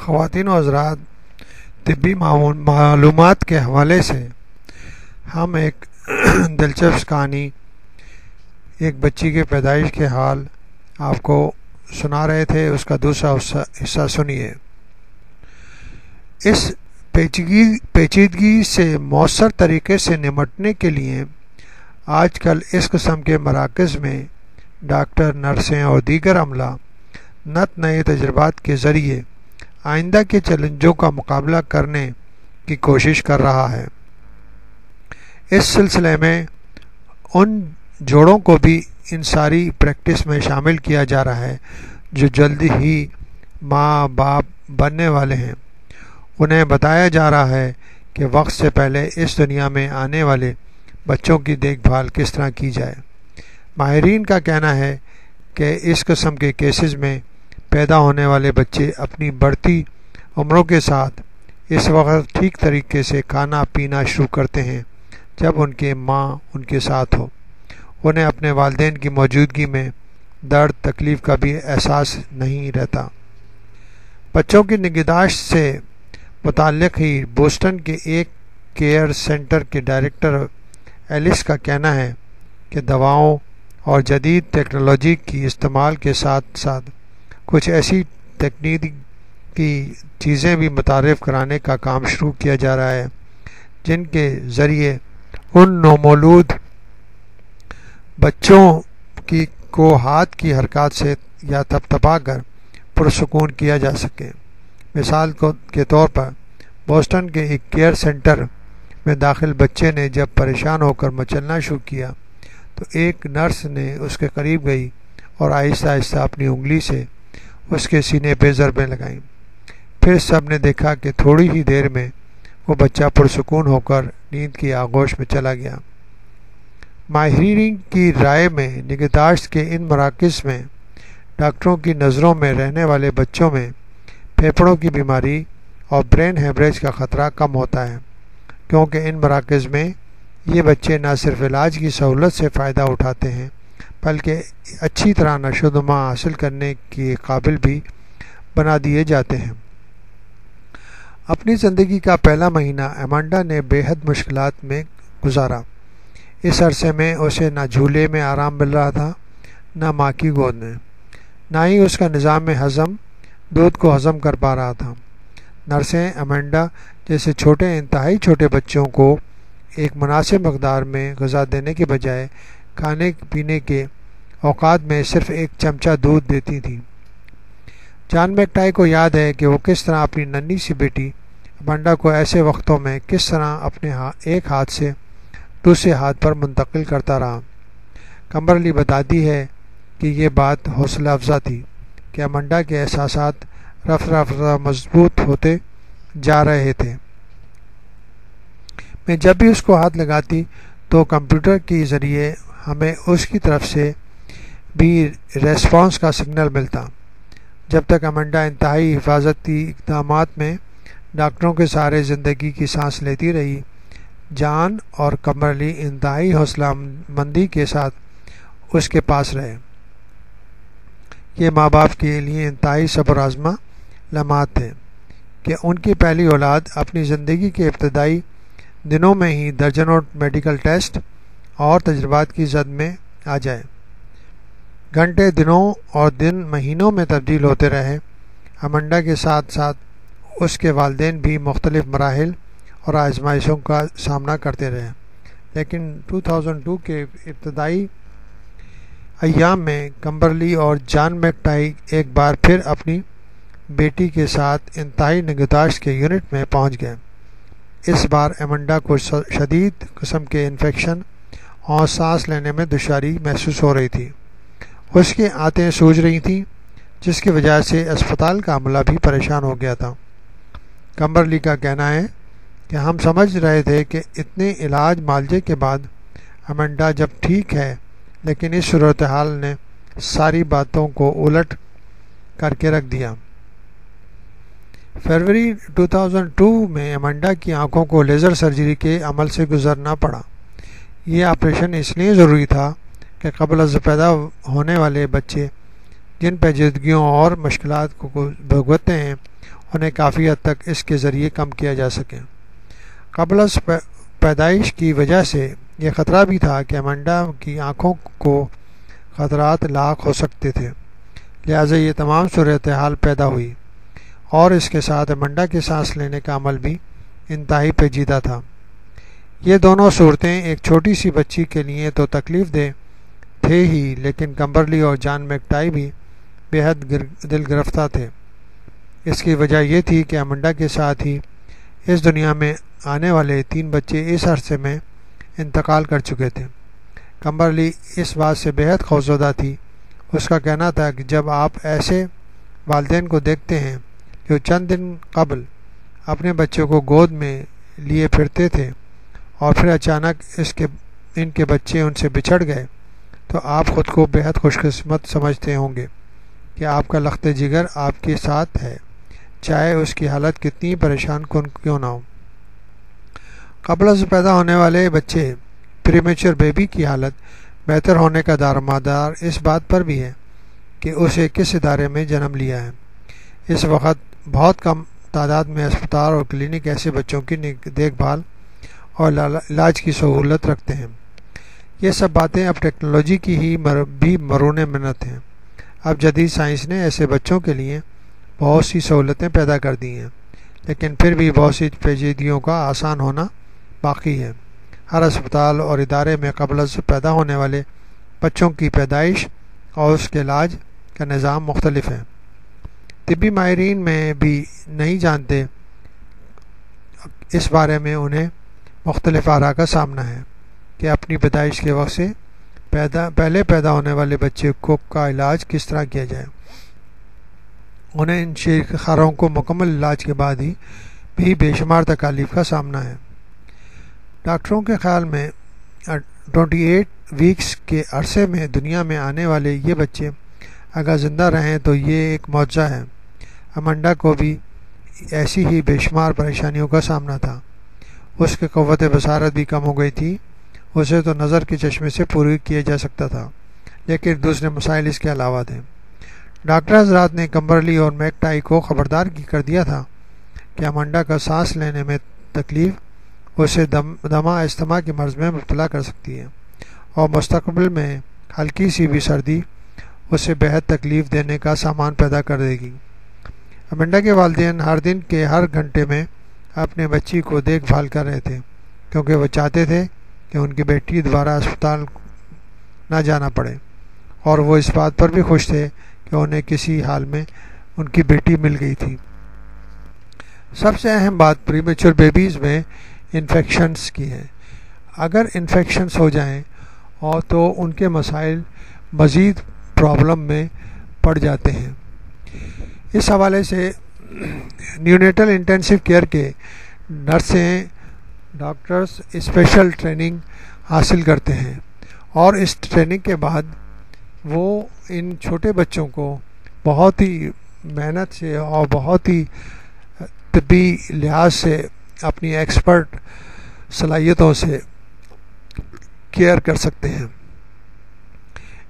خواتین و حضرات، طبی معلومات کے حوالے سے ہم ایک دلچسپ کہانی، ایک بچی کے پیدائش کے حال آپ کو سنا رہے تھے۔ اس کا دوسرا حصہ سنیے۔ اس پیچیدگی سے مؤثر طریقے سے نمٹنے کے لیے آج کل اس قسم کے مراکز میں ڈاکٹر، نرسیں اور دیگر عملہ نئے تجربات کے ذریعے آئندہ کے چیلنجوں کا مقابلہ کرنے کی کوشش کر رہا ہے۔ اس سلسلے میں ان جوڑوں کو بھی ان ساری پریکٹس میں شامل کیا جا رہا ہے جو جلدی ہی ماں باپ بننے والے ہیں۔ انہیں بتایا جا رہا ہے کہ وقت سے پہلے اس دنیا میں آنے والے بچوں کی دیکھ بھال کس طرح کی جائے۔ ماہرین کا کہنا ہے کہ اس قسم کے کیسز میں پیدا ہونے والے بچے اپنی بڑھتی عمروں کے ساتھ اس وقت ٹھیک طریقے سے کھانا پینا شروع کرتے ہیں جب ان کے ماں ان کے ساتھ ہو۔ انہیں اپنے والدین کی موجودگی میں درد تکلیف کا بھی احساس نہیں رہتا۔ بچوں کی نگہداشت سے متعلق ہی بوسٹن کے ایک کیئر سینٹر کے ڈائریکٹر ایلس کا کہنا ہے کہ دواؤں اور جدید ٹیکنالوجی کی استعمال کے ساتھ ساتھ کچھ ایسی تکنیکی چیزیں بھی متعارف کرانے کا کام شروع کیا جا رہا ہے جن کے ذریعے ان نومولود بچوں کو ہاتھ کی حرکات سے یا تھپتھپا کر پرسکون کیا جا سکے۔ مثال کے طور پر بوسٹن کے ایک کیئر سینٹر میں داخل بچے نے جب پریشان ہو کر مچلنا شروع کیا تو ایک نرس نے اس کے قریب گئی اور آہستہ آہستہ اپنی انگلی سے اس کے سینے پہ ضربیں لگائیں۔ پھر سب نے دیکھا کہ تھوڑی ہی دیر میں وہ بچہ پرسکون ہو کر نیند کی آغوش میں چلا گیا۔ ماہرین کی رائے میں نگہداشت کے ان مراکز میں ڈاکٹروں کی نظروں میں رہنے والے بچوں میں پھیپھڑوں کی بیماری اور برین ہیمریج کا خطرہ کم ہوتا ہے، کیونکہ ان مراکز میں یہ بچے نہ صرف علاج کی سہولت سے فائدہ اٹھاتے ہیں بلکہ اچھی طرح نشو و نما حاصل کرنے کے قابل بھی بنا دیے جاتے ہیں۔ اپنی زندگی کا پہلا مہینہ ایمانڈا نے بے حد مشکلات میں گزارا۔ اس عرصے میں اسے نہ جھولے میں آرام مل رہا تھا، نہ ماں کی گود میں، نہ ہی اس کا نظام ہضم دودھ کو ہضم کر پا رہا تھا۔ نرسیں ایمانڈا جیسے انتہائی چھوٹے بچوں کو ایک مناسب مقدار میں غذا دینے کے بجائے کھانے پینے کے اوقات میں صرف ایک چمچہ دودھ دیتی تھیں۔ جان میکٹائی کو یاد ہے کہ وہ کس طرح اپنی ننھی سی بیٹی ایمانڈا کو ایسے وقتوں میں کس طرح اپنے ایک ہاتھ سے دوسرے ہاتھ پر منتقل کرتا رہا۔ کمبرلی بتاتی ہے کہ یہ بات حوصلہ افزا تھی کہ ایمانڈا کے احساسات رفتہ مضبوط ہوتے جا رہے تھے۔ میں جب بھی اس کو ہاتھ لگاتی تو کمپیوٹر کے ذریعے ہمیں اس کی طرف سے بھی ریسپانس کا سگنل ملتا۔ جب تک ایمانڈا انتہائی حفاظتی اقدامات میں ڈاکٹروں کے سہارے زندگی کی سانس لیتی رہی، جان اور کمبرلی انتہائی حوصلہ مندی کے ساتھ اس کے پاس رہے۔ یہ ماں باپ کے لیے انتہائی صبر آزما لمحات تھے کہ ان کی پہلی اولاد اپنی زندگی کے ابتدائی دنوں میں ہی درجنوں میڈیکل ٹیسٹ اور تجربات کی زد میں آ جائے۔ گھنٹے دنوں اور دن مہینوں میں تبدیل ہوتے رہے۔ ایمانڈا کے ساتھ ساتھ اس کے والدین بھی مختلف مراحل اور آزمائشوں کا سامنا کرتے رہے، لیکن 2002 کے ابتدائی ایام میں کمبرلی اور جان میکٹائی ایک بار پھر اپنی بیٹی کے ساتھ انتہائی نگہداشت کے یونٹ میں پہنچ گئے۔ اس بار ایمانڈا کو شدید قسم کے انفیکشن اور سانس لینے میں دشواری محسوس ہو رہی تھی۔ اس کی آنتیں سوج رہی تھیں، جس کی وجہ سے اسپتال کا عملہ بھی پریشان ہو گیا تھا۔ کمبرلی کا کہنا ہے کہ ہم سمجھ رہے تھے کہ اتنے علاج معالجے کے بعد ایمانڈا جب ٹھیک ہے، لیکن اس صورتحال نے ساری باتوں کو الٹ کر کے رکھ دیا۔ فروری 2002 میں ایمانڈا کی آنکھوں کو لیزر سرجری کے عمل سے گزرنا پڑا۔ یہ آپریشن اس لیے ضروری تھا کہ قبل از پیدا ہونے والے بچے جن پیچیدگیوں اور مشکلات کو بھگتتے ہیں انہیں کافی حد تک اس کے ذریعے کم کیا جا سکے۔ قبل از پیدائش کی وجہ سے یہ خطرہ بھی تھا کہ ایمنڈا کی آنکھوں کو خطرات لاحق ہو سکتے تھے، لہٰذا یہ تمام صورتحال پیدا ہوئی، اور اس کے ساتھ ایمنڈا کے سانس لینے کا عمل بھی انتہائی پیچیدہ تھا۔ یہ دونوں صورتیں ایک چھوٹی سی بچی کے لیے تو تکلیف دہ تھے ہی، لیکن کمبرلی اور جان میکٹائی بھی بے حد دل گرفتہ تھے۔ اس کی وجہ یہ تھی کہ ایمنڈا کے ساتھ ہی اس دنیا میں آنے والے 3 بچے اس عرصے میں انتقال کر چکے تھے۔ کمبرلی اس بات سے بے حد خوفزدہ تھی۔ اس کا کہنا تھا کہ جب آپ ایسے والدین کو دیکھتے ہیں جو چند دن قبل اپنے بچوں کو گود میں لیے پھرتے تھے اور پھر اچانک ان کے بچے ان سے بچھڑ گئے، تو آپ خود کو بے حد خوش قسمت سمجھتے ہوں گے کہ آپ کا لخت جگر آپ کے ساتھ ہے، چاہے اس کی حالت کتنی پریشان کن کیوں نہ ہو۔ قبل از پیدا ہونے والے بچے پریمیچر بیبی کی حالت بہتر ہونے کا دارومدار اس بات پر بھی ہے کہ اسے کس ادارے میں جنم لیا ہے۔ اس وقت بہت کم تعداد میں اسپتال اور کلینک ایسے بچوں کی دیکھ بھال اور علاج کی سہولت رکھتے ہیں۔ یہ سب باتیں اب ٹیکنالوجی کی ہی بھی مرہون منت ہیں۔ اب جدید سائنس نے ایسے بچوں کے لیے بہت سی سہولتیں پیدا کر دی ہیں، لیکن پھر بھی بہت سی پیچیدگیوں کا آسان ہونا باقی ہے۔ ہر اسپتال اور ادارے میں قبل از پیدا ہونے والے بچوں کی پیدائش اور اس کے علاج کا نظام مختلف ہے۔ طبی ماہرین میں بھی نہیں جانتے، اس بارے میں انہیں مختلف آراء کا سامنا ہے کہ اپنی پیدائش کے وقت سے پہلے پیدا ہونے والے بچے کا علاج کس طرح کیا جائے۔ انہیں ان شیخ خاروں کو مکمل علاج کے بعد ہی بھی بے شمار تکالیف کا سامنا ہے۔ ڈاکٹروں کے خیال میں 28 ویکس کے عرصے میں دنیا میں آنے والے یہ بچے اگر زندہ رہیں تو یہ ایک معجزہ ہے۔ ایمنڈا کو بھی ایسی ہی بے شمار پریشانیوں کا سامنا تھا۔ اس کی قوت بصارت بھی کم ہو گئی تھی، اسے تو نظر کے چشمے سے پوری کیا جا سکتا تھا، لیکن دوسرے مسائل اس کے علاوہ تھے۔ ڈاکٹر حضرات نے کمبرلی اور میکٹائی کو خبردار کر دیا تھا کہ ایمنڈا کا سانس لینے میں تکلیف اسے دمہ استما کے مرض میں مبتلا کر سکتی ہے، اور مستقبل میں ہلکی سی بھی سردی اسے بے حد تکلیف دینے کا سامان پیدا کر دے گی۔ ایمنڈا کے والدین ہر دن کے ہر گھنٹے میں اپنے بچی کو دیکھ بھال کر رہے تھے، کیونکہ وہ چاہتے تھے کہ ان کی بیٹی دوبارہ اسپتال نہ جانا پڑے، اور وہ اس بات پر بھی خوش تھے کہ انہیں کسی حال میں ان کی بیٹی مل گئی تھی۔ سب سے اہم بات پریمیچور بیبیز میں انفیکشنز کی ہے۔ اگر انفیکشنز ہو جائیں اور تو ان کے مسائل مزید پرابلم میں پڑ جاتے ہیں۔ اس حوالے سے نیونیٹل انٹینسیو کیئر کے نرسیں ڈاکٹرز اسپیشل ٹریننگ حاصل کرتے ہیں، اور اس ٹریننگ کے بعد وہ ان چھوٹے بچوں کو بہت ہی محنت سے اور بہت ہی طبی لحاظ سے اپنی ایکسپرٹ صلاحیتوں سے کیئر کر سکتے ہیں۔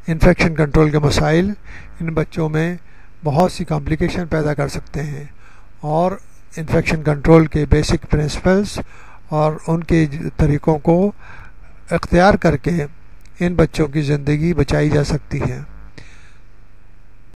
انفیکشن کنٹرول کے مسائل ان بچوں میں بہت سی کمپلیکیشن پیدا کر سکتے ہیں، اور انفیکشن کنٹرول کے بیسک پرنسپلز اور ان کے طریقوں کو اختیار کر کے ان بچوں کی زندگی بچائی جا سکتی ہے۔